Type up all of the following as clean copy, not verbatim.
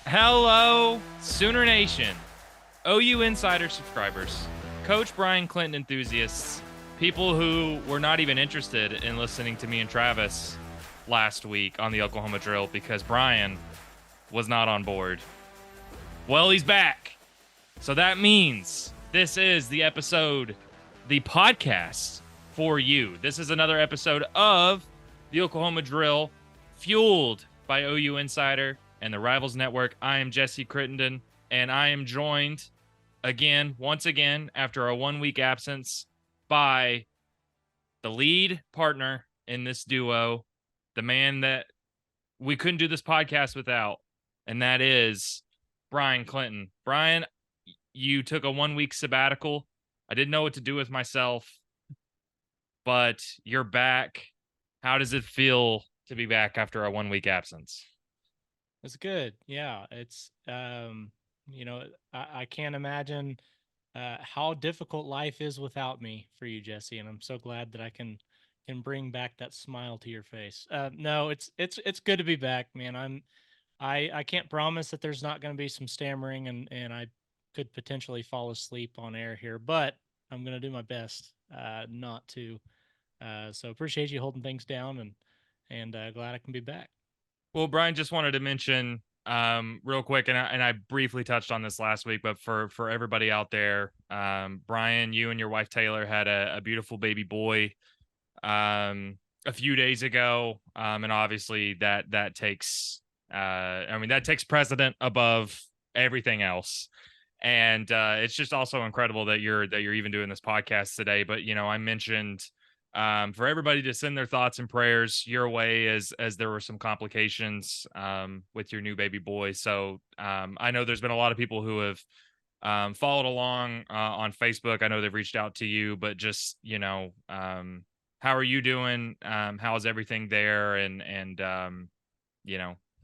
Hello, Sooner Nation, OU Insider subscribers, Coach Brian Clinton enthusiasts, people who were not even interested in listening to me and Travis last week on the Oklahoma Drill because Brian was not on board. Well, he's back. So that means this is the episode, the podcast for you. This is another episode of the Oklahoma Drill, fueled by OU Insider and the Rivals Network. I am Jesse Crittenden, and I am joined once again, after a 1 week absence, by the lead partner in this duo, the man that we couldn't do this podcast without, and that is Brian Clinton. Brian, you took a 1 week sabbatical. I didn't know what to do with myself, but you're back. How does it feel to be back after a 1 week absence? It's good. Yeah. It's, I can't imagine how difficult life is without me for you, Jesse. And I'm so glad that I can bring back that smile to your face. No, it's good to be back, man. I can't promise that there's not going to be some stammering and I could potentially fall asleep on air here, but I'm going to do my best not to. So appreciate you holding things down and glad I can be back. Well, Brian, just wanted to mention real quick, and I briefly touched on this last week, but for everybody out there, Brian, you and your wife Taylor had a beautiful baby boy a few days ago, and obviously that takes that takes precedent above everything else. And it's just also incredible that you're even doing this podcast today. But I mentioned for everybody to send their thoughts and prayers your way as there were some complications with your new baby boy. So I know there's been a lot of people who have followed along on Facebook. I know they've reached out to you, but just how are you doing? How's everything there? And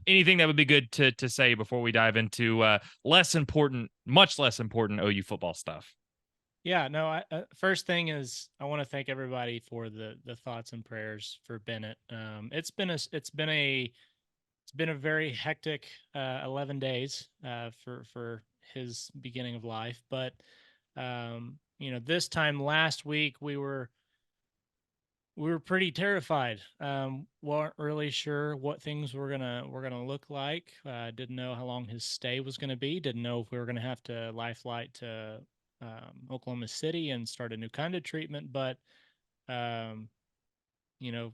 anything that would be good to say before we dive into much less important OU football stuff. Yeah, no. First thing is I want to thank everybody for the thoughts and prayers for Bennett. It's been a very hectic 11 days for his beginning of life, but this time last week we were pretty terrified. Weren't really sure what things were gonna look like. Didn't know how long his stay was gonna be. Didn't know if we were gonna have to life flight to Oklahoma City and start a new kind of treatment. But um, you know,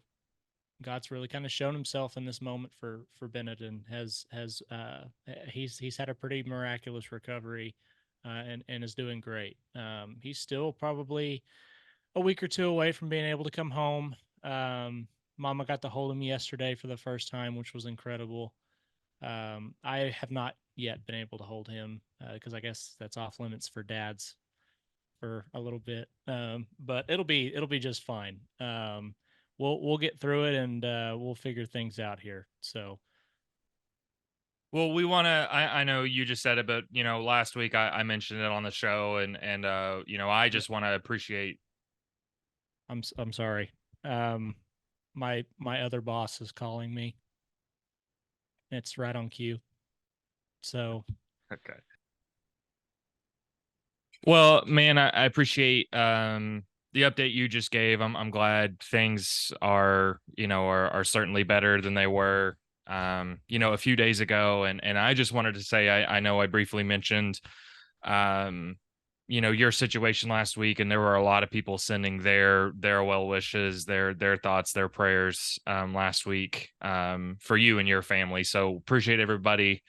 God's really kind of shown Himself in this moment for Bennett, and he's had a pretty miraculous recovery, and is doing great. He's still probably a week or two away from being able to come home. Mama got to hold him yesterday for the first time, which was incredible. I have not yet been able to hold him because I guess that's off limits for dads for a little bit. But it'll be just fine. We'll get through it and we'll figure things out here. So Well, we want to. I know you just said it, but last week I mentioned it on the show, and I yeah, just want to appreciate. I'm sorry. Um, my other boss is calling me. It's right on cue. So Okay. Well, man, I appreciate the update you just gave. I'm glad things are certainly better than they were a few days ago. And I just wanted to say I know I briefly mentioned um your situation last week, and there were a lot of people sending their well wishes, their thoughts, their prayers last week for you and your family. So appreciate everybody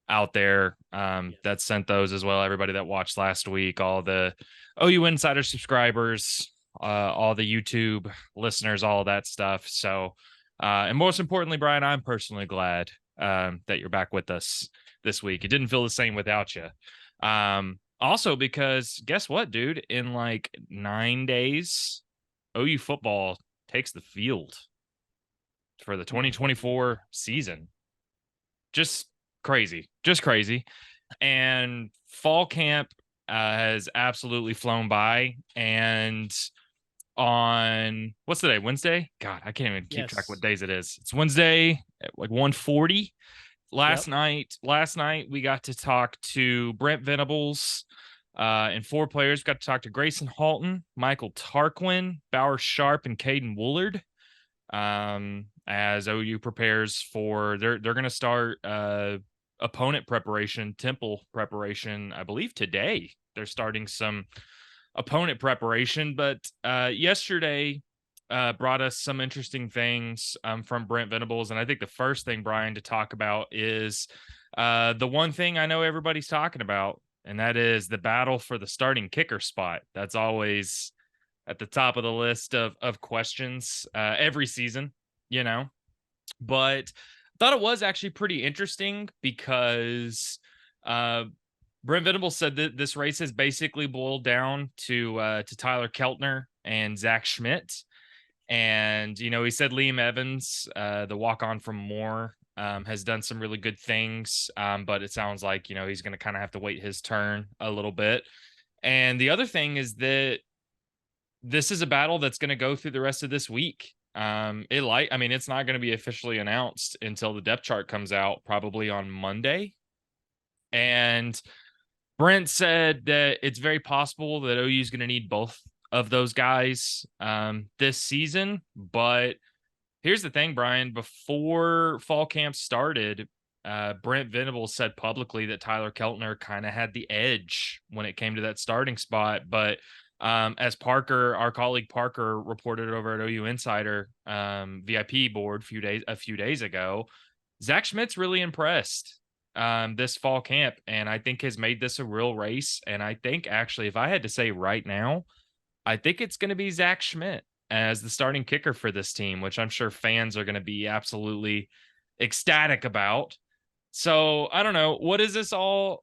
out there yeah, that sent those as well. Everybody that watched last week, all the OU Insider subscribers, all the YouTube listeners, all of that stuff. So, and most importantly, Brian, I'm personally glad that you're back with us this week. It didn't feel the same without you. Also, because guess what, dude? In like 9 days, OU football takes the field for the hmm, 2024 season. Just just crazy. And fall camp has absolutely flown by. And on what's the day? Wednesday? God, I can't even keep track what yes, days it is. It's Wednesday at like 1:40. last Yep. night we got to talk to Brent Venables, and 4 players. Got to talk to Grayson Halton, Michael Tarquin, Bauer Sharp, and Caden Woolard. As OU prepares for they're going to start opponent preparation, Temple preparation, I believe today. They're starting some opponent preparation, but yesterday brought us some interesting things from Brent Venables. And I think the first thing, Brian, to talk about is the one thing I know everybody's talking about, and that is the battle for the starting kicker spot. That's always at the top of the list of questions every season, you know. But I thought it was actually pretty interesting because Brent Venables said that this race has basically boiled down to Tyler Keltner and Zach Schmit. And, you know, he said Liam Evans, the walk on from Moore, has done some really good things. But it sounds like, you know, he's going to kind of have to wait his turn a little bit. And the other thing is that this is a battle that's going to go through the rest of this week. I mean, it's not going to be officially announced until the depth chart comes out, probably on Monday. And Brent said that it's very possible that OU is going to need both of those guys this season. But here's the thing, Brian. Before fall camp started, Brent Venables said publicly that Tyler Keltner kind of had the edge when it came to that starting spot. But as Parker, our colleague Parker, reported over at OU Insider VIP board a few days ago, Zach Schmidt's really impressed this fall camp, and I think has made this a real race. And I think actually, if I had to say right now, I think it's going to be Zach Schmidt as the starting kicker for this team, which I'm sure fans are going to be absolutely ecstatic about. So I don't know, what does this all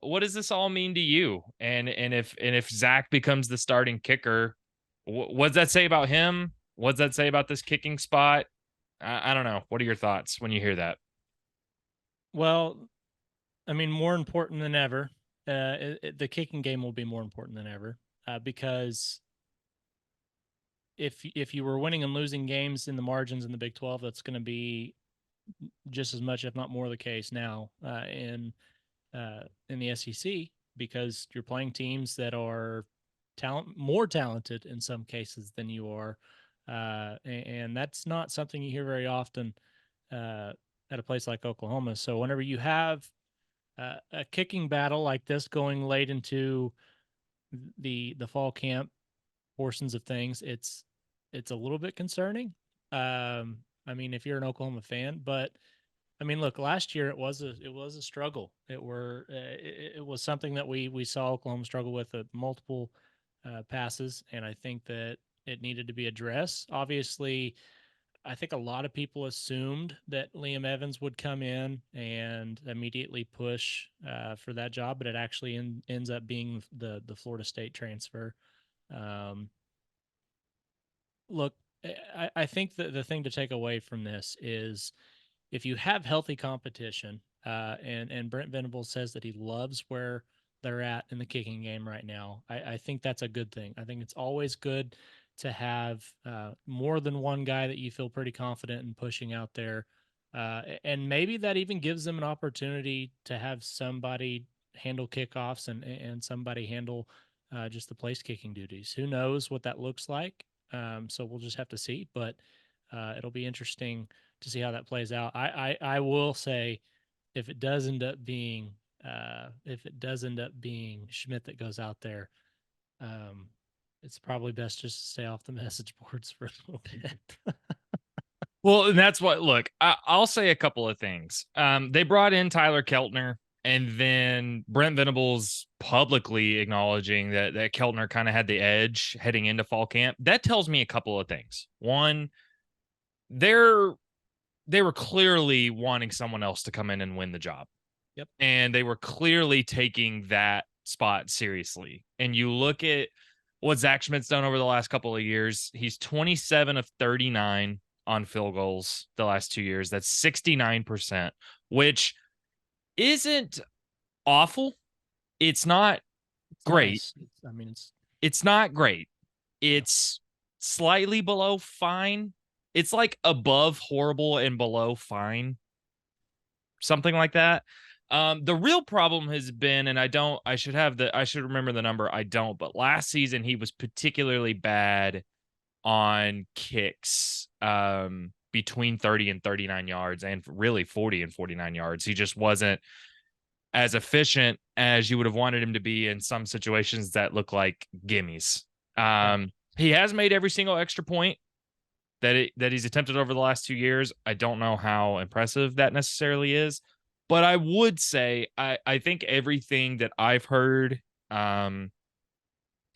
mean to you? And if Zach becomes the starting kicker, what does that say about him? What does that say about this kicking spot? I don't know. What are your thoughts when you hear that? Well, I mean, more important than ever. The kicking game will be more important than ever because if you were winning and losing games in the margins in the Big 12, that's going to be just as much, if not more, the case now in the SEC because you're playing teams that are more talented in some cases than you are, and that's not something you hear very often at a place like Oklahoma. So whenever you have a kicking battle like this going late into the fall camp portions of things, it's a little bit concerning. I mean, if you're an Oklahoma fan, but I mean, look, last year it was a struggle. It was something that we saw Oklahoma struggle with at multiple passes, and I think that it needed to be addressed. Obviously, I think a lot of people assumed that Liam Evans would come in and immediately push for that job, but it actually ends up being the Florida State transfer. Um, Look, I think that the thing to take away from this is if you have healthy competition, and Brent Venables says that he loves where they're at in the kicking game right now, I think that's a good thing. I think it's always good to have more than one guy that you feel pretty confident in pushing out there. And maybe that even gives them an opportunity to have somebody handle kickoffs and somebody handle just the place kicking duties. Who knows what that looks like? So we'll just have to see. But it'll be interesting to see how that plays out. I will say, if it does end up being Schmidt that goes out there, it's probably best just to stay off the message boards for a little bit. Well, and that's what, look, I'll say a couple of things. They brought in Tyler Keltner, and then Brent Venables publicly acknowledging that Keltner kind of had the edge heading into fall camp. That tells me a couple of things. One, they were clearly wanting someone else to come in and win the job. Yep. And they were clearly taking that spot seriously. And you look at what Zach Schmidt's done over the last couple of years. He's 27 of 39 on field goals the last 2 years. That's 69%, which isn't awful. It's not great. Nice. It's not great. It's slightly below fine. It's like above horrible and below fine. something like that. The real problem has been, and I should remember the number. I don't, but last season he was particularly bad on kicks, between 30 and 39 yards, and really 40 and 49 yards. He just wasn't as efficient as you would have wanted him to be in some situations that look like gimmies. Right. He has made every single extra point that he's attempted over the last 2 years. I don't know how impressive that necessarily is, but I would say I think everything that I've heard, and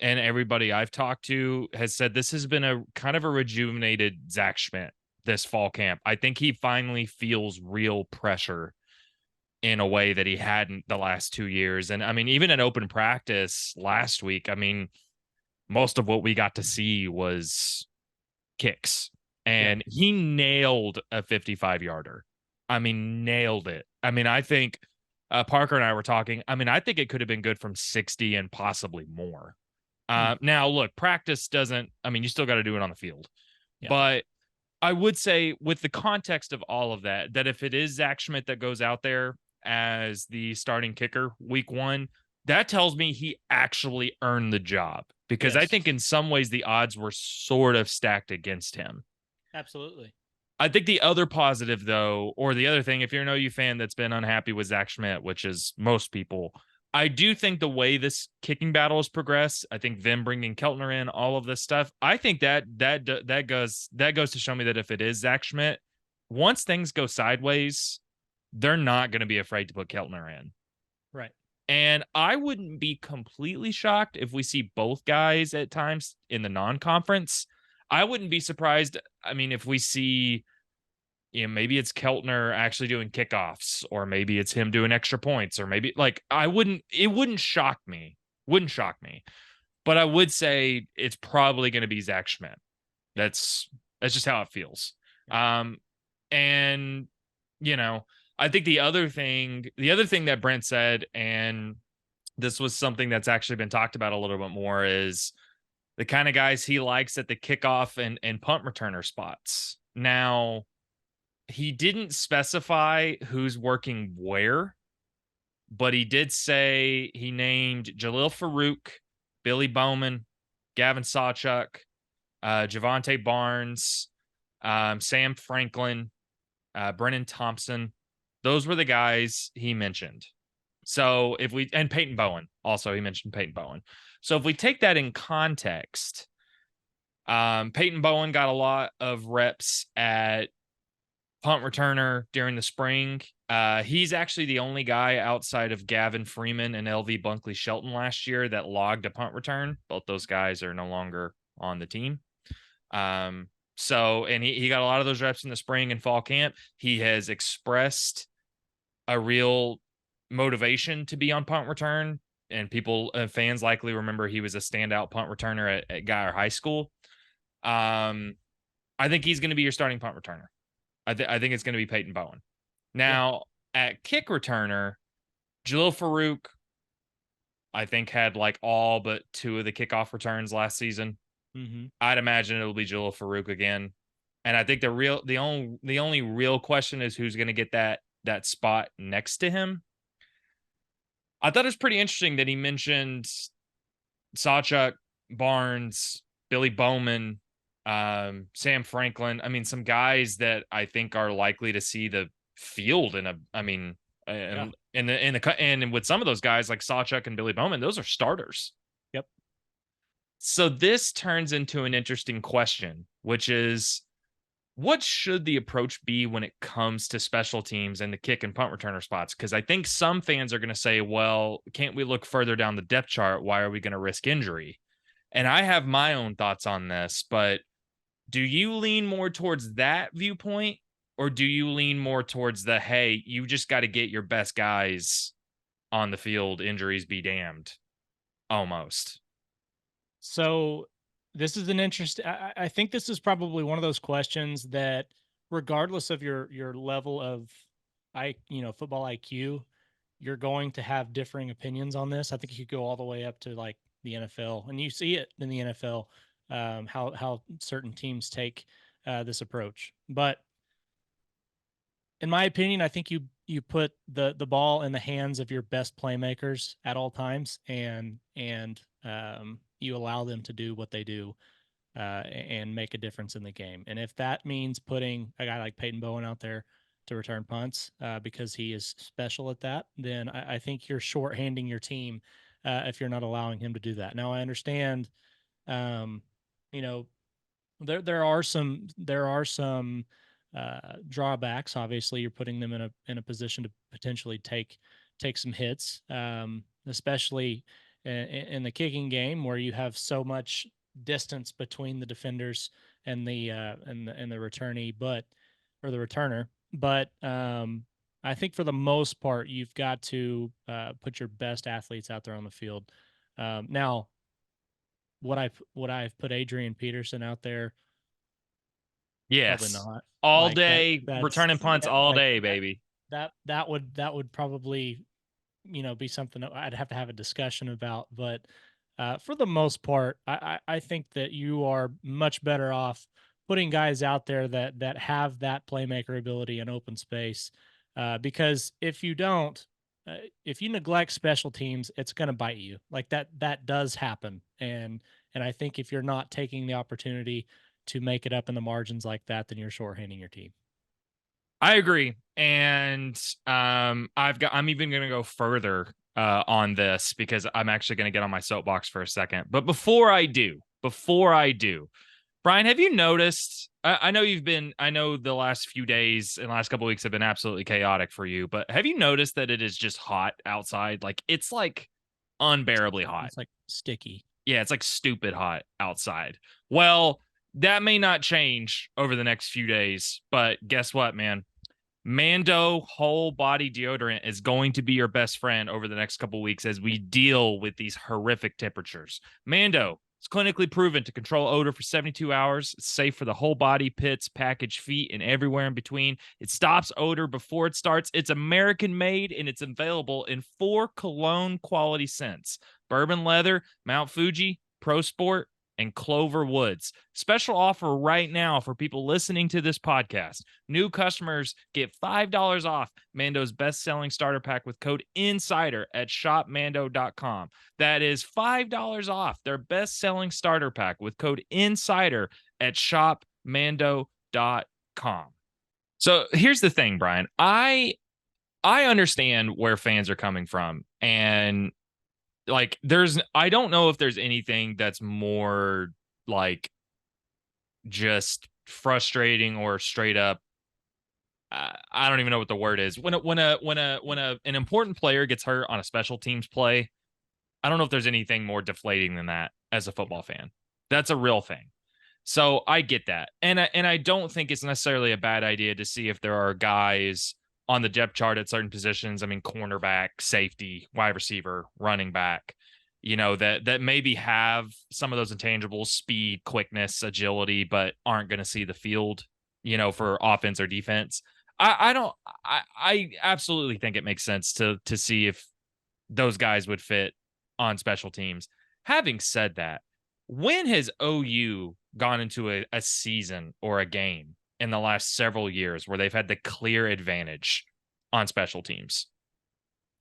everybody I've talked to has said this has been a kind of a rejuvenated Zach Schmidt this fall camp. I think he finally feels real pressure in a way that he hadn't the last 2 years. And I mean, even in open practice last week, I mean, most of what we got to see was kicks, Yeah. and he nailed a 55 yarder. I mean, nailed it. I mean, I think Parker and I were talking. I mean, I think it could have been good from 60 and possibly more. Now, look, practice doesn't, I mean, you still got to do it on the field. Yeah. But I would say, with the context of all of that, that if it is Zach Schmidt that goes out there as the starting kicker week one, that tells me he actually earned the job, because I Yes. think in some ways the odds were sort of stacked against him. Absolutely. I think the other positive, though, or the other thing, if you're an OU fan that's been unhappy with Zach Schmidt, which is most people, I do think the way this kicking battle has progressed, I think them bringing Keltner in, all of this stuff, I think that goes to show me that if it is Zach Schmidt, once things go sideways, they're not going to be afraid to put Keltner in. Right. And I wouldn't be completely shocked if we see both guys at times in the non-conference. I wouldn't be surprised. I mean, if we see, maybe it's Keltner actually doing kickoffs, or maybe it's him doing extra points, or maybe like it wouldn't shock me. Wouldn't shock me. But I would say it's probably going to be Zach Schmidt. That's just how it feels. And I think the other thing that Brent said, and this was something that's actually been talked about a little bit more, is the kind of guys he likes at the kickoff and punt returner spots. Now, he didn't specify who's working where, but he did say he named Jalil Farouk, Billy Bowman, Gavin Sawchuk, Javante Barnes, Sam Franklin, Brennan Thompson. Those were the guys he mentioned. So and Peyton Bowen, also he mentioned Peyton Bowen. So if we take that in context, Peyton Bowen got a lot of reps at punt returner during the spring. He's actually the only guy outside of Gavin Freeman and LV Bunkley Shelton last year that logged a punt return. Both those guys are no longer on the team. So, and he got a lot of those reps in the spring and fall camp. He has expressed a real motivation to be on punt return, and fans likely remember he was a standout punt returner at Guyer High School. I think he's going to be your starting punt returner. I think it's going to be Peyton Bowen. Now, at kick returner, Jalil Farouk, I think, had like all but 2 of the kickoff returns last season. Mm-hmm. I'd imagine it'll be Jalil Farouk again. And I think the only real question is who's going to get that spot next to him. I thought it was pretty interesting that he mentioned Sawchuk, Barnes, Billy Bowman, Sam Franklin. I mean, some guys that I think are likely to see the field and with some of those guys like Sawchuk and Billy Bowman, those are starters. Yep. So this turns into an interesting question, which is, what should the approach be when it comes to special teams and the kick and punt returner spots? Because I think some fans are going to say, well, can't we look further down the depth chart? Why are we going to risk injury? And I have my own thoughts on this, but do you lean more towards that viewpoint, or do you lean more towards the, hey, you just got to get your best guys on the field, injuries be damned, almost? So this is an interesting. I think this is probably one of those questions that, regardless of your level of football IQ, you're going to have differing opinions on this. I think you could go all the way up to like the NFL, and you see it in the NFL, how certain teams take this approach. But in my opinion, I think you put the ball in the hands of your best playmakers at all times, and you allow them to do what they do, and make a difference in the game. And if that means putting a guy like Peyton Bowen out there to return punts, because he is special at that, then I think you're shorthanding your team, if you're not allowing him to do that. Now I understand, um, you know, there are some drawbacks. Obviously, you're putting them in a position to potentially take some hits, especially in the kicking game where you have so much distance between the defenders and the returnee, or the returner. But I think for the most part, you've got to put your best athletes out there on the field. Now, would I've put Adrian Peterson out there? Probably Yes. not. All Like that. day, That's returning punts yeah, all like day, baby. that would probably, be something that I'd have to have a discussion about. But for the most part, I think that you are much better off putting guys out there that have that playmaker ability in open space, because if you don't, if you neglect special teams, it's going to bite you. Like that does happen, and I think if you're not taking the opportunity to make it up in the margins like that, then you're shorthanding your team. I agree. And I'm even gonna go further on this because I'm actually gonna get on my soapbox for a second. But before I do, Brian, have you noticed? I know the last few days and last couple of weeks have been absolutely chaotic for you, but have you noticed that it is just hot outside? Like it's like unbearably hot. It's like sticky. Yeah, it's like stupid hot outside. Well, that may not change over the next few days, but guess what, man? Mando whole body deodorant is going to be your best friend over the next couple weeks as we deal with these horrific temperatures. Mando is clinically proven to control odor for 72 hours. It's safe for the whole body, pits, package, feet, and everywhere in between. It stops odor before it starts. It's American made and it's available in 4 cologne quality scents: bourbon leather, Mount Fuji, Pro Sport, and Clover Woods. Special offer right now for people listening to this podcast. New customers get $5 off Mando's best-selling starter pack with code INSIDER at shopmando.com. That is $5 off their best-selling starter pack with code INSIDER at shopmando.com. So here's the thing, Brian. I understand where fans are coming from, and like I don't know if there's anything that's more like just frustrating or straight up I don't even know what the word is when an important player gets hurt on a special teams play. I don't know if there's anything more deflating than that as a football fan. That's a real thing. So I get that. And I don't think it's necessarily a bad idea to see if there are guys on the depth chart at certain positions. I mean, cornerback, safety, wide receiver, running back, that maybe have some of those intangibles, speed, quickness, agility, but aren't going to see the field, for offense or defense. I absolutely think it makes sense to see if those guys would fit on special teams. Having said that, when has OU gone into a season or a game in the last several years where they've had the clear advantage on special teams?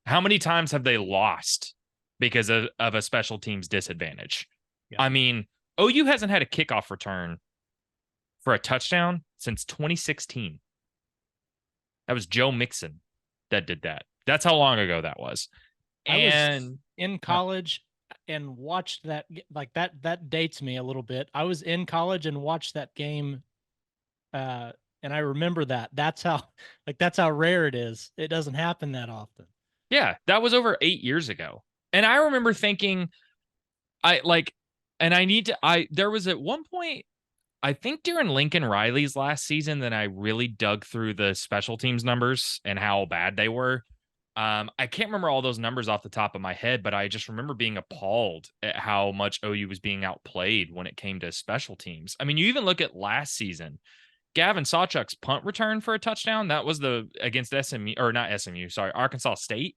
How many times have they lost because of a special teams disadvantage? Yeah. I mean, OU hasn't had a kickoff return for a touchdown since 2016. That was Joe Mixon that did that. That's how long ago that was. And I was in college and watched that, like that dates me a little bit. I was in college and watched that game, and I remember that. That's how rare it is. It doesn't happen that often. Yeah, that was over 8 years ago. And I remember thinking, there was at one point, I think during Lincoln Riley's last season, that I really dug through the special teams numbers and how bad they were. I can't remember all those numbers off the top of my head, but I just remember being appalled at how much OU was being outplayed when it came to special teams. I mean, you even look at last season, Gavin Sawchuk's punt return for a touchdown. That was against SMU, or not SMU, sorry, Arkansas State.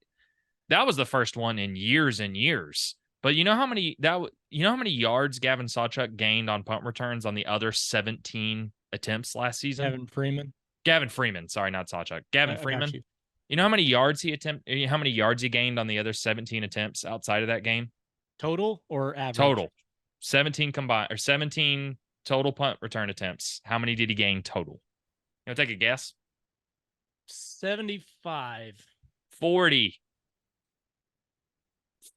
That was the first one in years and years. But you know how many yards Gavin Sawchuk gained on punt returns on the other 17 attempts last season? Kevin Freeman. Gavin Freeman. Sorry, not Sawchuk. Gavin I got Freeman. you. You know how many yards how many yards he gained on the other 17 attempts outside of that game? Total or average? Total. 17 combined or 17 total punt return attempts. How many did he gain total? You want to take a guess? 75. 40.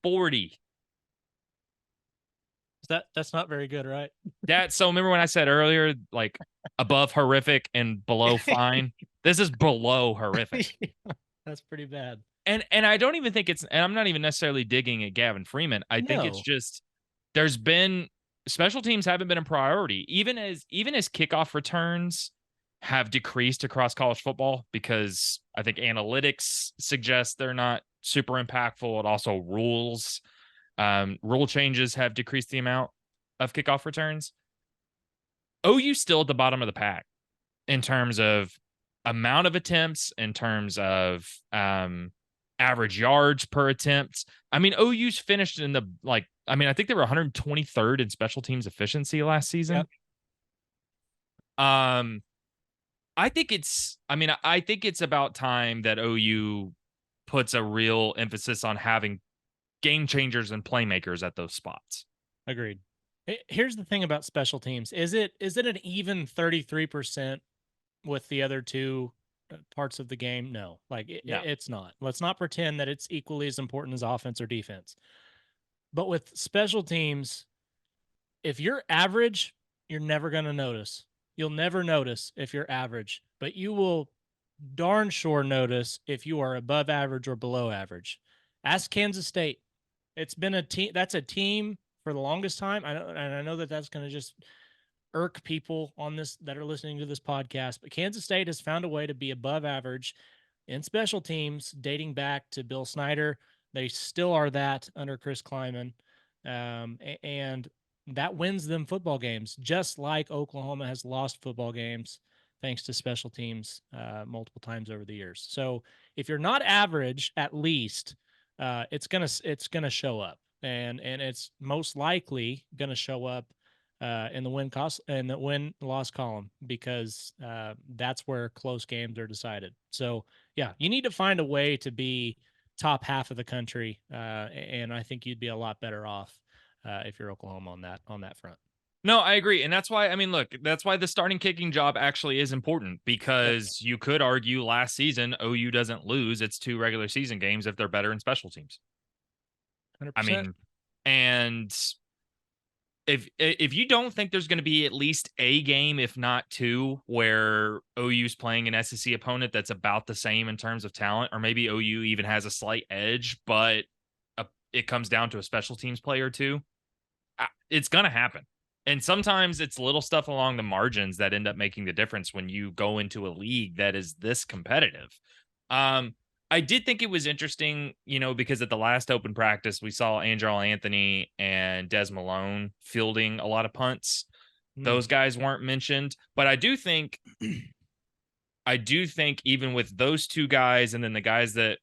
40. That's not very good, right? So remember when I said earlier, like above horrific and below fine? This is below horrific. That's pretty bad. And I don't even think and I'm not even necessarily digging at Gavin Freeman. I think it's No. just there's been special teams haven't been a priority. Even as kickoff returns have decreased across college football because I think analytics suggest they're not super impactful. It also rule changes have decreased the amount of kickoff returns. OU still at the bottom of the pack in terms of amount of attempts, in terms of average yards per attempt. I mean, OU's finished in the I think they were 123rd in special teams efficiency last season. Yep. I think it's about time that OU puts a real emphasis on having game changers and playmakers at those spots. Agreed. Here's the thing about special teams. Is it an even 33% with the other two parts of the game? No. It's not. Let's not pretend that it's equally as important as offense or defense. But with special teams, if you're average, you're never going to notice. You'll never notice if you're average, but you will darn sure notice if you are above average or below average. Ask Kansas State. It's been a team. That's a team for the longest time. I know that that's going to just irk people on this that are listening to this podcast, but Kansas State has found a way to be above average in special teams dating back to Bill Snyder. They still are that under Chris Kleiman. And that wins them football games, just like Oklahoma has lost football games thanks to special teams multiple times over the years. So if you're not average, at least it's gonna show up, and it's most likely gonna show up in the win loss column because that's where close games are decided. So yeah, you need to find a way to be top half of the country, and I think you'd be a lot better off if you're Oklahoma on that front. No, I agree. And that's why, look, that's why the starting kicking job actually is important because you could argue last season OU doesn't lose its 2 regular season games if they're better in special teams. 100%. And if you don't think there's going to be at least a game, if not 2, where OU's playing an SEC opponent that's about the same in terms of talent, or maybe OU even has a slight edge, but it comes down to a special teams play or 2, it's going to happen. And sometimes it's little stuff along the margins that end up making the difference when you go into a league that is this competitive. I did think it was interesting, because at the last open practice, we saw Angel Anthony and Des Malone fielding a lot of punts. Those guys weren't mentioned, but I do think even with those 2 guys and then the guys that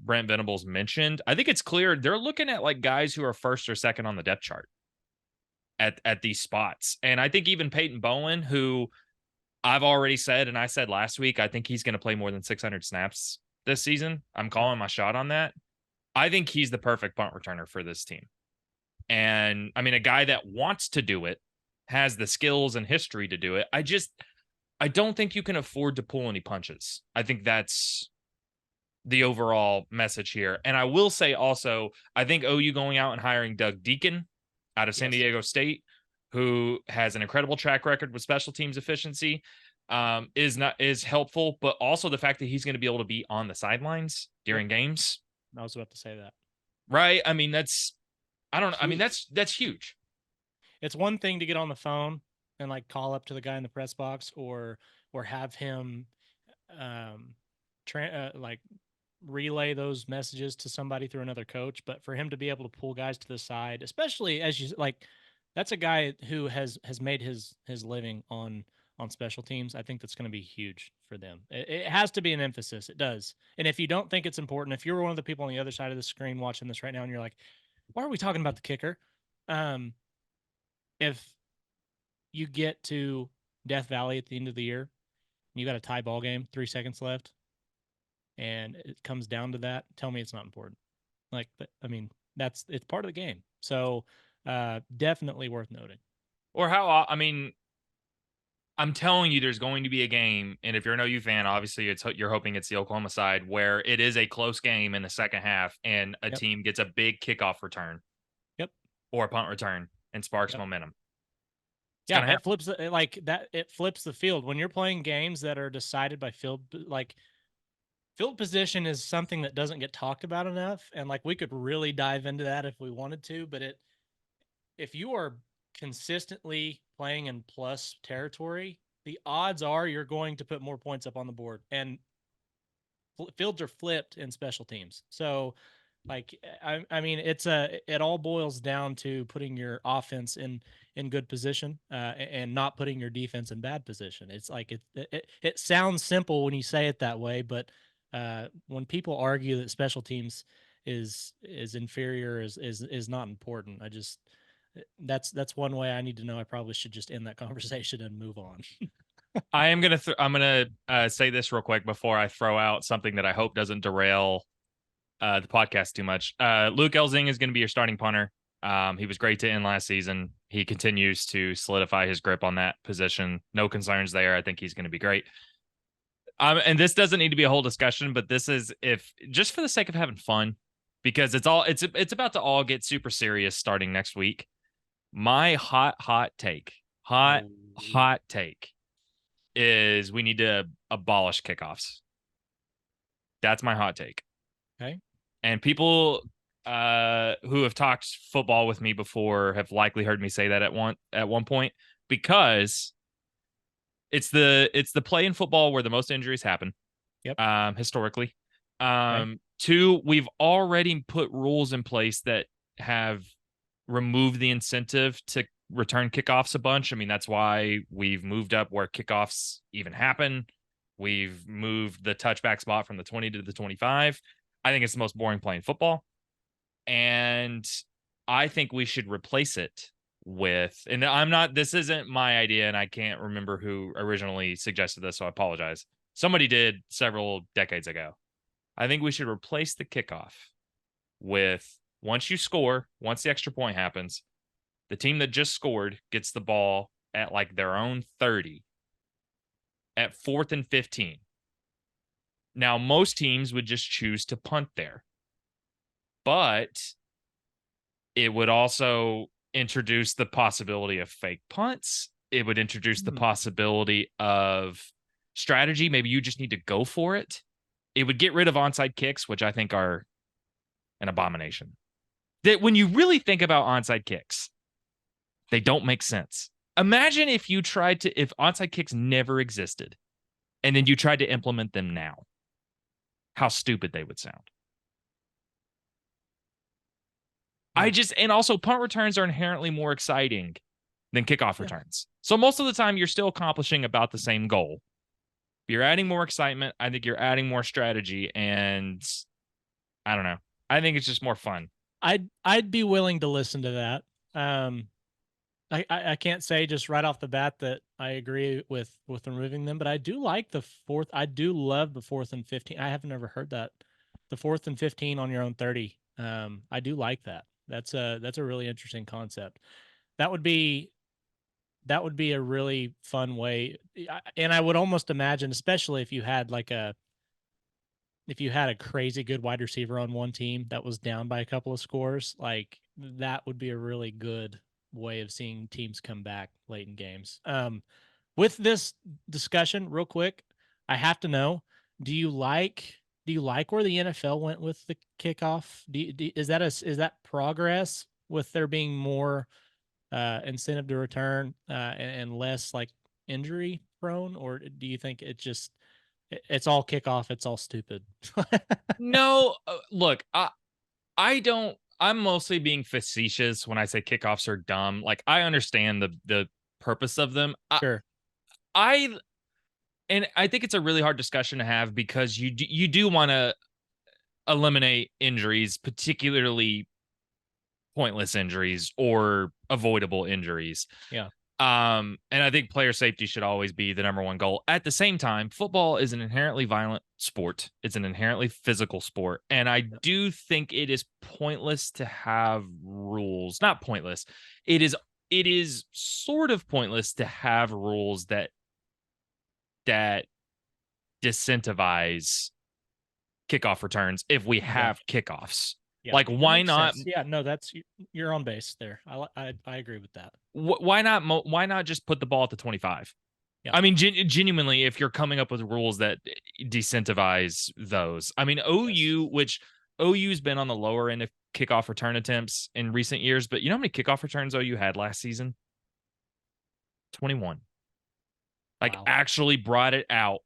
Brent Venables mentioned, I think it's clear they're looking at like guys who are first or second on the depth chart at these spots. And I think even Peyton Bowen, who I've already said, and I said last week, I think he's going to play more than 600 snaps this season. I'm calling my shot on that. I think he's the perfect punt returner for this team. And a guy that wants to do it, has the skills and history to do it. I don't think you can afford to pull any punches. I think that's the overall message here. And I will say also, I think OU going out and hiring Doug Deacon out of San Diego State, who has an incredible track record with special teams efficiency, is helpful, but also the fact that he's going to be able to be on the sidelines during games. I was about to say that. Right. That's huge. It's one thing to get on the phone and like call up to the guy in the press box or have him relay those messages to somebody through another coach, but for him to be able to pull guys to the side, especially as you like, that's a guy who has made his living on special teams. I think that's going to be huge for them. It has to be an emphasis. It does. And if you don't think it's important, if you're one of the people on the other side of the screen watching this right now and you're like, why are we talking about the kicker? If you get to Death Valley at the end of the year, you got a tie ball game, 3 seconds left, and it comes down to that, tell me it's not important. Like, I mean, it's part of the game. So definitely worth noting. Or how, I mean, I'm telling you, there's going to be a game, and if you're an OU fan, obviously you're hoping it's the Oklahoma side, where it is a close game in the second half, and a Yep. team gets a big kickoff return, Yep. or a punt return, and sparks Yep. momentum. It's Yeah, gonna happen. it flips like that. It flips the field when you're playing games that are decided by field. Like field position is something that doesn't get talked about enough, and like we could really dive into that if we wanted to. But if you are consistently playing in plus territory, the odds are you're going to put more points up on the board, and fields are flipped in special teams. So like I mean it all boils down to putting your offense in good position and not putting your defense in bad position. It's like it sounds simple when you say it that way, but when people argue that special teams is inferior is not important, I just that's one way I need to know I probably should just end that conversation and move on. I'm gonna say this real quick before I throw out something that I hope doesn't derail the podcast too much. Luke Elzing is going to be your starting punter. He was great to end last season. He continues to solidify his grip on that position. No concerns there. I think he's going to be great. And this doesn't need to be a whole discussion, but this is, if just for the sake of having fun, because it's about to all get super serious starting next week. My hot take is we need to abolish kickoffs. That's my hot take. Okay. And people who have talked football with me before have likely heard me say that at one point, because it's the play in football where the most injuries happen. Yep. Historically. Okay. Two, we've already put rules in place that have removed the incentive to return kickoffs a bunch. I mean, that's why we've moved up where kickoffs even happen. We've moved the touchback spot from the 20 to the 25. I think it's the most boring play in football. And I think we should replace it with, and this isn't my idea, and I can't remember who originally suggested this, so I apologize. Somebody did several decades ago. I think we should replace the kickoff with, once you score, once the extra point happens, the team that just scored gets the ball at like their own 30 at 4th and 15. Now, most teams would just choose to punt there, but it would also introduce the possibility of fake punts. It would introduce the possibility of strategy. Maybe you just need to go for it. It would get rid of onside kicks, which I think are an abomination. That when you really think about onside kicks, they don't make sense. Imagine if onside kicks never existed and then you tried to implement them now. How stupid they would sound. And also punt returns are inherently more exciting than kickoff returns. So most of the time you're still accomplishing about the same goal. You're adding more excitement. I think you're adding more strategy, and I don't know. I think it's just more fun. I'd be willing to listen to that. I can't say just right off the bat that I agree with removing them, but I do like the fourth. I do love the 4th and 15. I have never heard that. The 4th and 15 on your own 30. I do like that. That's a really interesting concept. That would be a really fun way. And I would almost imagine, especially if you had a crazy good wide receiver on one team that was down by a couple of scores, like that would be a really good way of seeing teams come back late in games. With this discussion, real quick, I have to know: do you like where the NFL went with the kickoff? Is that progress with there being more incentive to return and less like injury prone, or do you think it's all kickoff, it's all stupid? No, look, I don't. I'm mostly being facetious when I say kickoffs are dumb. Like, I understand the purpose of them. Sure. And I think it's a really hard discussion to have, because you do want to eliminate injuries, particularly pointless injuries or avoidable injuries. Yeah. And I think player safety should always be the number one goal. At the same time, football is an inherently violent sport. It's an inherently physical sport. And I do think it is pointless to have rules. Not pointless. It is sort of pointless to have rules that disincentivize kickoff returns if we Yeah. have kickoffs. Yeah, Like, that why makes not? sense. Yeah, no, you're on base there. I agree with that. Why not? Why not just put the ball at the 25? Yeah. I mean, genuinely, if you're coming up with rules that disincentivize those, I mean, Yes. which OU's been on the lower end of kickoff return attempts in recent years, but you know how many kickoff returns OU had last season? 21. Like, Wow. actually brought it out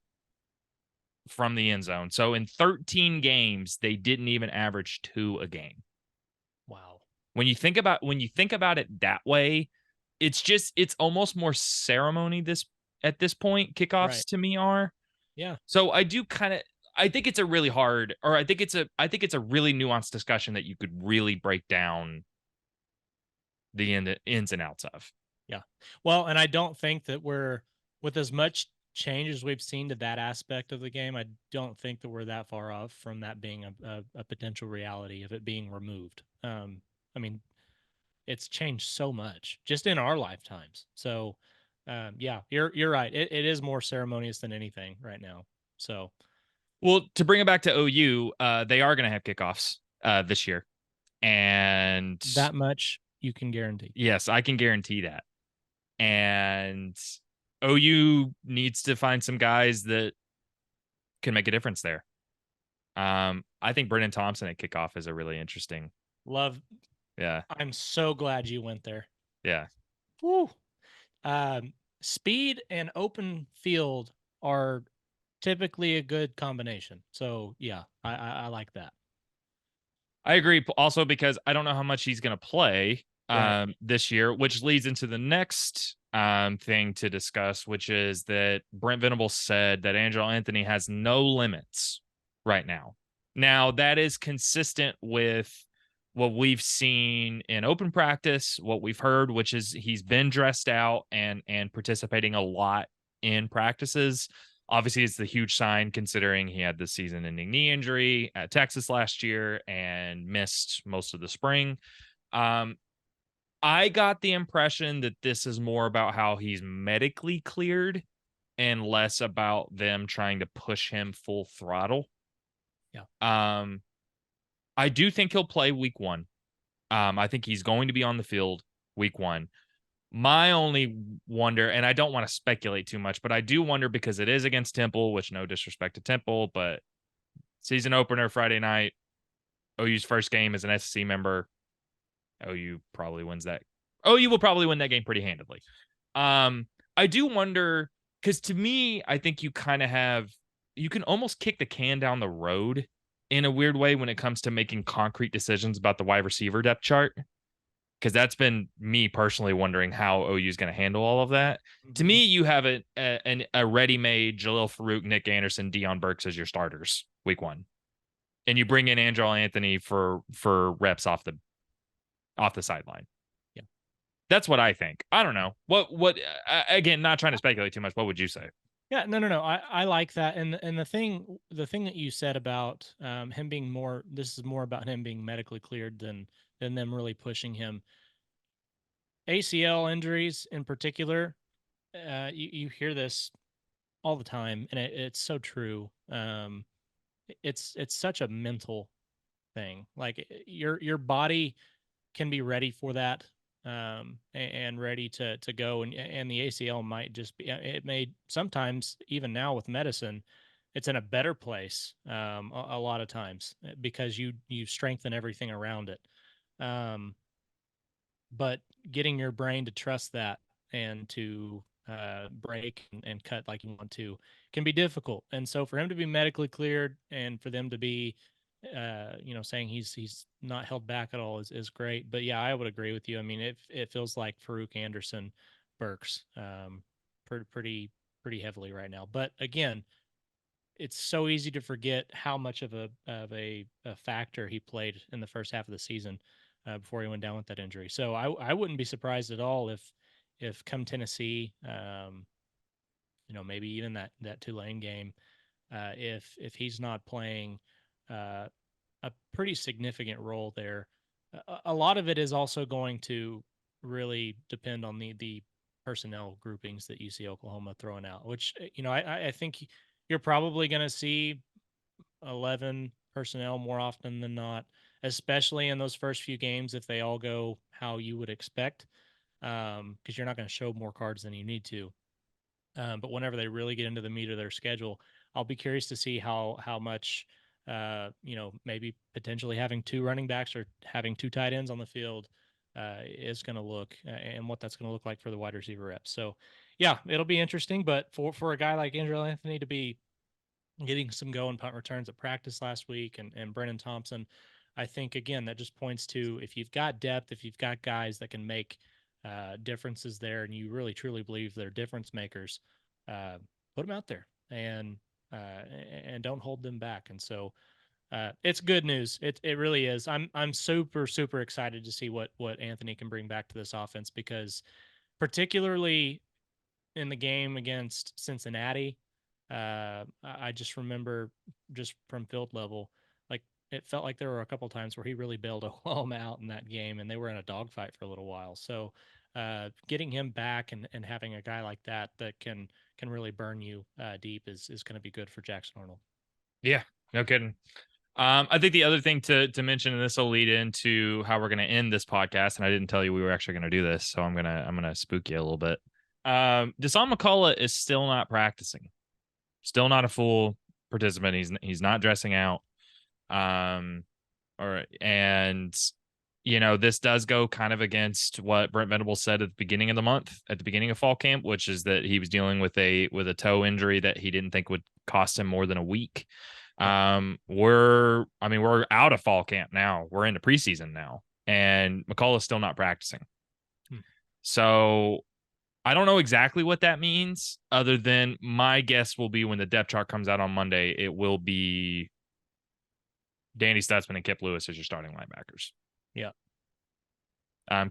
from the end zone. So in 13 games, they didn't even average 2 a game. Wow. When you think about it that way, it's almost more ceremony this at this point. Right. Kickoffs to me are. Yeah. So I think it's a really hard, or I think it's a really nuanced discussion that you could really break down the ins and outs of. Yeah. Well, and I don't think that we're with as much change as we've seen to that aspect of the game. I don't think that we're that far off from that being a potential reality of it being removed. I mean, it's changed so much just in our lifetimes. So, yeah, you're right. It is more ceremonious than anything right now. So Well, to bring it back to OU, they are going to have kickoffs this year, and that much you can guarantee. yes, I can guarantee that. And OU needs to find some guys that can make a difference there. I think Brennan Thompson at kickoff is a really interesting. Love. Yeah, I'm so glad you went there. yeah. Woo. Um, Speed and open field are typically a good combination. So yeah, I like that. I agree. Also, because I don't know how much he's going to play Right. this year, which leads into the next thing to discuss, which is that Brent Venables said that Angelo Anthony has no limits right now. Now, that is consistent with what we've seen in open practice, what we've heard, which is he's been dressed out and participating a lot in practices. Obviously, it's the huge sign considering he had the season ending knee injury at Texas last year and missed most of the spring. Um, I got the impression that this is more about how he's medically cleared and less about them trying to push him full throttle. Yeah. Um, I do think he'll play week one. I think he's going to be on the field week one. My only wonder, and I don't want to speculate too much, but I do wonder because it is against Temple, which no disrespect to Temple, but season opener Friday night, OU's first game as an SEC member. OU probably wins that. OU will probably win that game pretty handedly. I do wonder because to me, I think you can almost kick the can down the road in a weird way when it comes to making concrete decisions about the wide receiver depth chart. Because that's been me personally wondering how OU is going to handle all of that. To Mhm. me, you have a ready-made Jalil Farouk, Nick Anderson, Deion Burks as your starters week one, and you bring in Angelo Anthony for reps off the sideline. Yeah. That's what I think. I don't know what again. Not trying to speculate too much. What would you say? Yeah, no. I like that, and the thing that you said about him being more. This is more about him being medically cleared than them really pushing him. ACL injuries in particular, you hear this all the time, and it's so true. It's such a mental thing. Like your body can be ready for that, and ready to go, and the ACL might just be. It may sometimes even now with medicine, it's in a better place a lot of times because you strengthen everything around it. Um, but getting your brain to trust that and to break and cut like you want to can be difficult. And so for him to be medically cleared and for them to be, saying he's not held back at all is great. But yeah, I would agree with you. I mean, it feels like Farouk Anderson, Burks, pretty heavily right now. But again, it's so easy to forget how much of a factor he played in the first half of the season before he went down with that injury. So I wouldn't be surprised at all if come Tennessee, maybe even that Tulane game, if he's not playing uh, a pretty significant role there, a lot of it is also going to really depend on the personnel groupings that you see Oklahoma throwing out. Which I think you're probably going to see 11 personnel more often than not, especially in those first few games if they all go how you would expect, because you're not going to show more cards than you need to. But whenever they really get into the meat of their schedule, I'll be curious to see how much, maybe potentially having two running backs or having two tight ends on the field is going to look, and what that's going to look like for the wide receiver reps. So, yeah, it'll be interesting. But for a guy like Andrew Anthony to be getting some go and punt returns at practice last week, and Brennan Thompson, I think, again, that just points to, if you've got depth, if you've got guys that can make differences there, and you really truly believe they're difference makers, uh, put them out there, and don't hold them back. And so it's good news. It really is. I'm super super excited to see what Anthony can bring back to this offense, because particularly in the game against Cincinnati, I just remember, just from field level, like, it felt like there were a couple times where he really bailed Oklahoma out in that game, and they were in a dogfight for a little while. So, getting him back, and having a guy like that can really burn you deep is going to be good for Jackson Arnold. Yeah, no kidding. I think the other thing to mention, and this will lead into how we're going to end this podcast, and I didn't tell you we were actually going to do this, so I'm gonna spook you a little bit. Deshaun McCullough is still not practicing, still not a full participant. He's not dressing out. And this does go kind of against what Brent Venables said at the beginning of the month, at the beginning of fall camp, which is that he was dealing with a toe injury that he didn't think would cost him more than a week. We're out of fall camp now. We're into preseason now, and McCullough's still not practicing. So I don't know exactly what that means, other than my guess will be when the depth chart comes out on Monday, it will be Danny Stutzman and Kip Lewis as your starting linebackers. Yeah.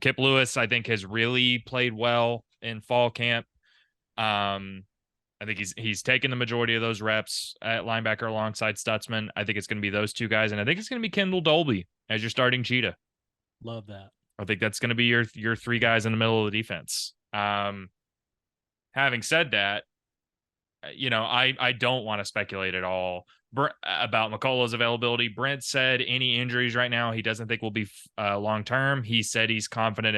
Kip Lewis, I think, has really played well in fall camp. I think he's taken the majority of those reps at linebacker alongside Stutzman. I think it's going to be those two guys, and I think it's going to be Kendall Dolby as your starting cheetah. Love that. I think that's going to be your three guys in the middle of the defense. Having said that, I don't want to speculate at all about McCullough's availability. Brent said any injuries right now he doesn't think will be long term. He said he's confident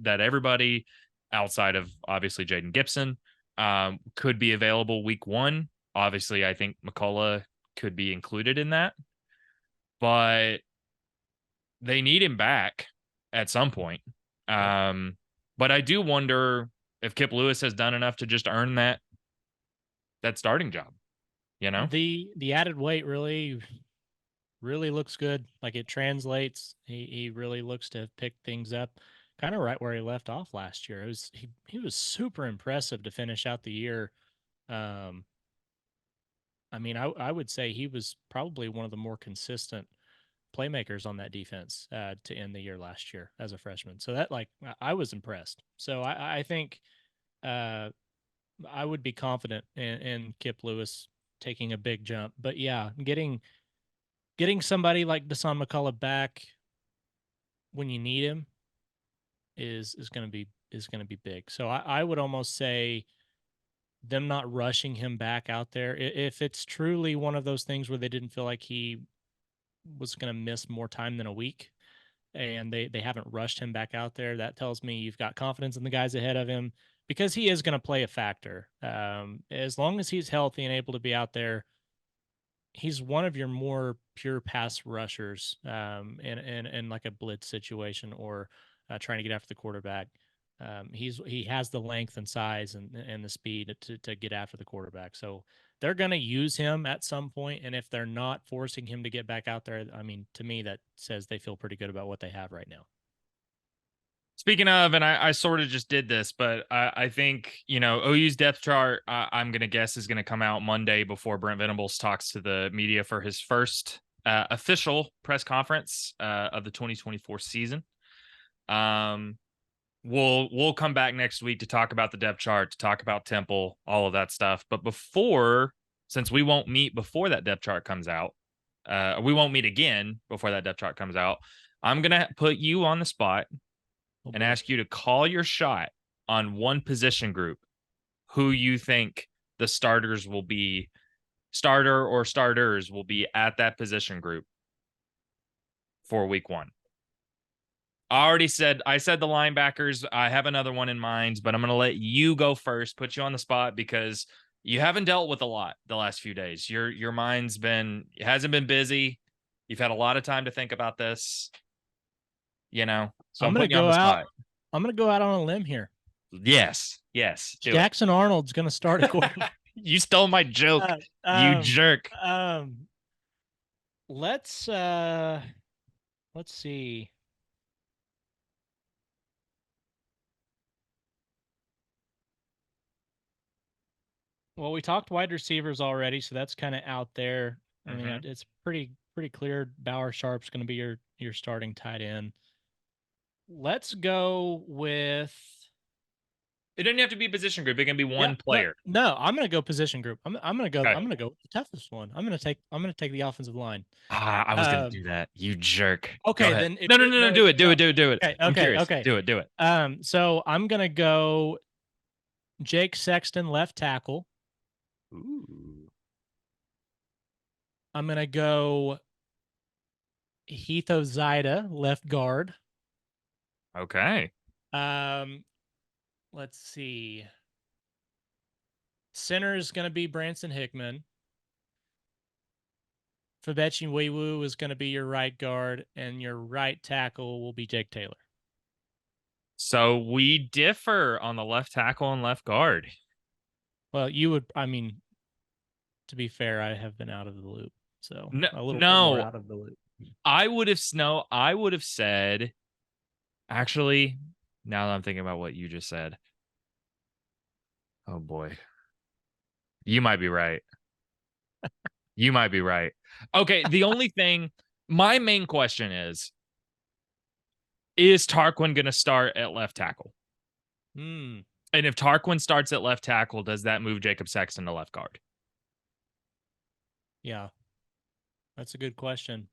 that everybody outside of obviously Jaden Gibson could be available week one. Obviously, I think McCullough could be included in that, but they need him back at some point. But I do wonder if Kip Lewis has done enough to just earn that starting job. The added weight really looks good. Like, it translates. He really looks to have picked things up kind of right where he left off last year. He was super impressive to finish out the year. I would say he was probably one of the more consistent playmakers on that defense to end the year last year as a freshman. So that, I was impressed. So I think I would be confident in Kip Lewis taking a big jump. But yeah, getting somebody like Deshaun McCullough back when you need him is going to be big. So I would almost say them not rushing him back out there, if it's truly one of those things where they didn't feel like he was going to miss more time than a week, and they haven't rushed him back out there, that tells me you've got confidence in the guys ahead of him, because he is going to play a factor. As long as he's healthy and able to be out there, he's one of your more pure pass rushers in like a blitz situation, or trying to get after the quarterback. He has the length and size and the speed to get after the quarterback. So they're going to use him at some point, and if they're not forcing him to get back out there, to me, that says they feel pretty good about what they have right now. Speaking of, and I sort of just did this, but I think, OU's depth chart, I'm going to guess, is going to come out Monday before Brent Venables talks to the media for his first official press conference of the 2024 season. we'll come back next week to talk about the depth chart, to talk about Temple, all of that stuff. But before, since we won't meet before that depth chart comes out, we won't meet again before that depth chart comes out. I'm gonna put you on the spot and ask you to call your shot on one position group who you think the starters will be, starter or starters will be at that position group for week 1. I said the linebackers. I have another one in mind, but I'm going to let you go first, put you on the spot because you haven't dealt with a lot the last few days. Your mind's hasn't been busy. You've had a lot of time to think about this, So I'm putting you on the spot. I'm going to go out on a limb here. Yes. Jackson Arnold's going to start a quarterback. You stole my joke, you jerk. Let's see. Well, we talked wide receivers already, so that's kind of out there. I mean, it's pretty clear. Bauer Sharp's going to be your starting tight end. Let's go with. It doesn't have to be a position group. It can be one player. No, I'm going to go position group. I'm going to go. Okay. I'm going to go with the toughest one. I'm going to take the offensive line. I was going to do that. You jerk. Okay, then no. Do it. Okay. Do it. So I'm going to go Jake Sexton, left tackle. Ooh. I'm going to go Heath Ozida, left guard. Okay. Let's see. Center is going to be Branson Hickman. Fabechi Weewu is going to be your right guard, and your right tackle will be Jake Taylor. So we differ on the left tackle and left guard. Well, to be fair, I have been out of the loop. So a little bit more out of the loop. I would have said, actually, now that I'm thinking about what you just said, oh boy, you might be right. You might be right. Okay, the only thing, my main question is Tarquin going to start at left tackle? And if Tarquin starts at left tackle, does that move Jacob Sexton to left guard? Yeah, that's a good question.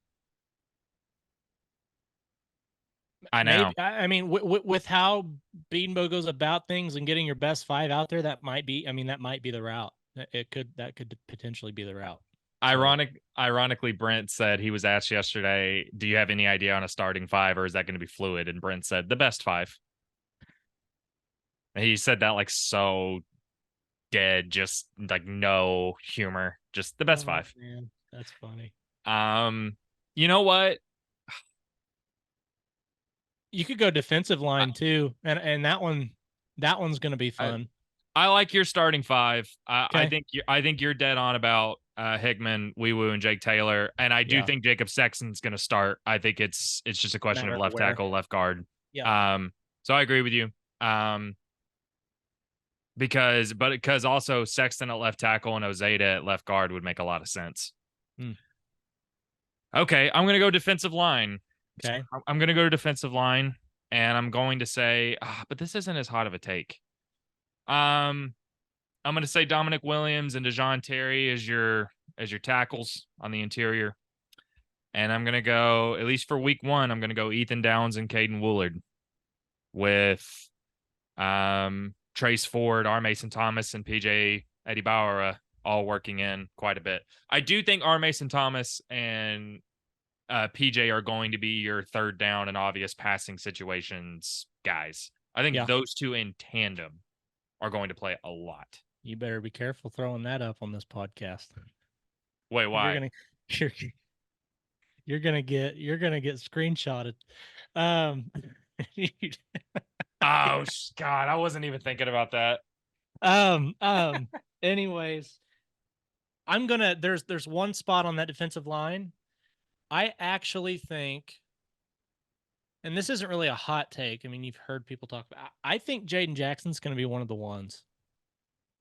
I know. Maybe, I mean, with how Bedenbo goes about things and getting your best 5 out there, that might be the route. That could potentially be the route. Ironically, Brent said he was asked yesterday, do you have any idea on a starting 5 or is that going to be fluid? And Brent said the best 5. And he said that like so dead, just like no humor, just the best 5. Man, that's funny. You know what? You could go defensive line too, and that one's going to be fun. I like your starting 5. I think you're dead on about Hickman, Weewu, and Jake Taylor, and I do think Jacob Sexton's going to start. I think it's just a question of left tackle, left guard. Yeah. So I agree with you. Because also Sexton at left tackle and Ozeda at left guard would make a lot of sense. Okay, I'm going to go defensive line. Okay. So I'm going to go to defensive line, and I'm going to say, but this isn't as hot of a take. I'm going to say Dominic Williams and DeJoun Terry as your tackles on the interior. And I'm going to go, at least for week 1, I'm going to go Ethan Downs and Caden Woolard with Trace Ford, R. Mason Thomas, and PJ Eddie Bauer all working in quite a bit. I do think R. Mason Thomas and PJ are going to be your third down and obvious passing situations guys. I think those two in tandem are going to play a lot. You better be careful throwing that up on this podcast. Wait, why? You're gonna get screenshotted. Oh God, I wasn't even thinking about that. Anyways, there's one spot on that defensive line. I actually think, and this isn't really a hot take. I mean, you've heard people talk about. I think Jaden Jackson's going to be one of the ones.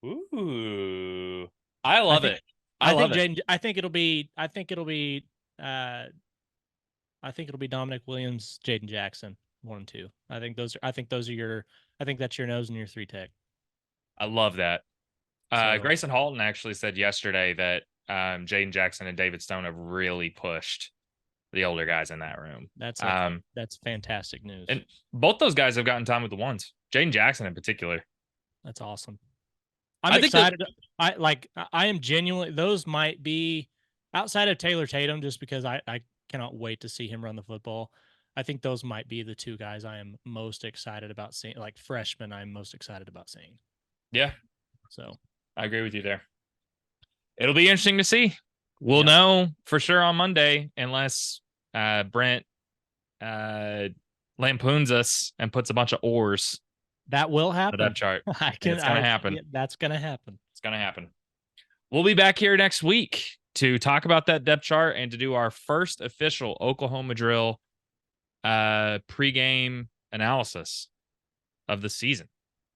Ooh, I love it. I think it'll be Dominic Williams, Jaden Jackson. 1 and 2. I think those are your. I think that's your nose and your 3 tech. I love that. So Grayson Halton actually said yesterday that Jaden Jackson and David Stone have really pushed the older guys in that room. that's fantastic news. And both those guys have gotten time with the ones. Jaden Jackson in particular. That's awesome. I'm excited. I am genuinely. Those might be outside of Taylor Tatum, just because I cannot wait to see him run the football. I think those might be the 2 guys I am most excited about seeing. Like freshmen, I'm most excited about seeing. Yeah. So I agree with you there. It'll be interesting to see. We'll know for sure on Monday, unless Brent lampoons us and puts a bunch of oars. That will happen. The depth chart. It's going to happen. That's going to happen. It's going to happen. We'll be back here next week to talk about that depth chart and to do our first official Oklahoma drill pregame analysis of the season,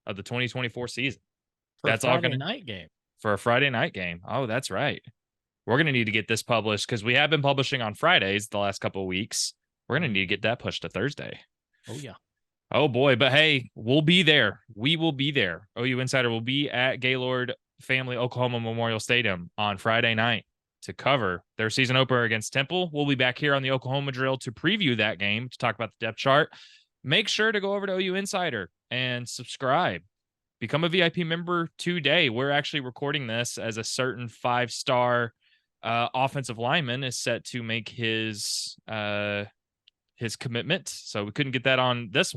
of the 2024 season. That's all going to night game. For a Friday night game. Oh, that's right. We're going to need to get this published because we have been publishing on Fridays the last couple of weeks. We're going to need to get that pushed to Thursday. Oh, yeah. Oh, boy. But, hey, we'll be there. We will be there. OU Insider will be at Gaylord Family Oklahoma Memorial Stadium on Friday night to cover their season opener against Temple. We'll be back here on the Oklahoma Drill to preview that game, to talk about the depth chart. Make sure to go over to OU Insider and subscribe. Become a VIP member today. We're actually recording this as a certain 5-star offensive lineman is set to make his commitment. So we couldn't get that on this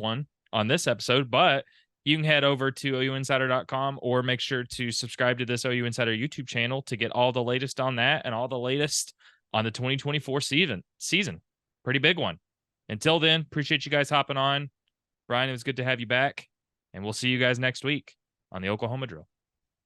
episode, but you can head over to ouinsider.com or make sure to subscribe to this OU Insider YouTube channel to get all the latest on that and all the latest on the 2024 season. Pretty big one. Until then, appreciate you guys hopping on. Brian, it was good to have you back. And we'll see you guys next week on the Oklahoma Drill.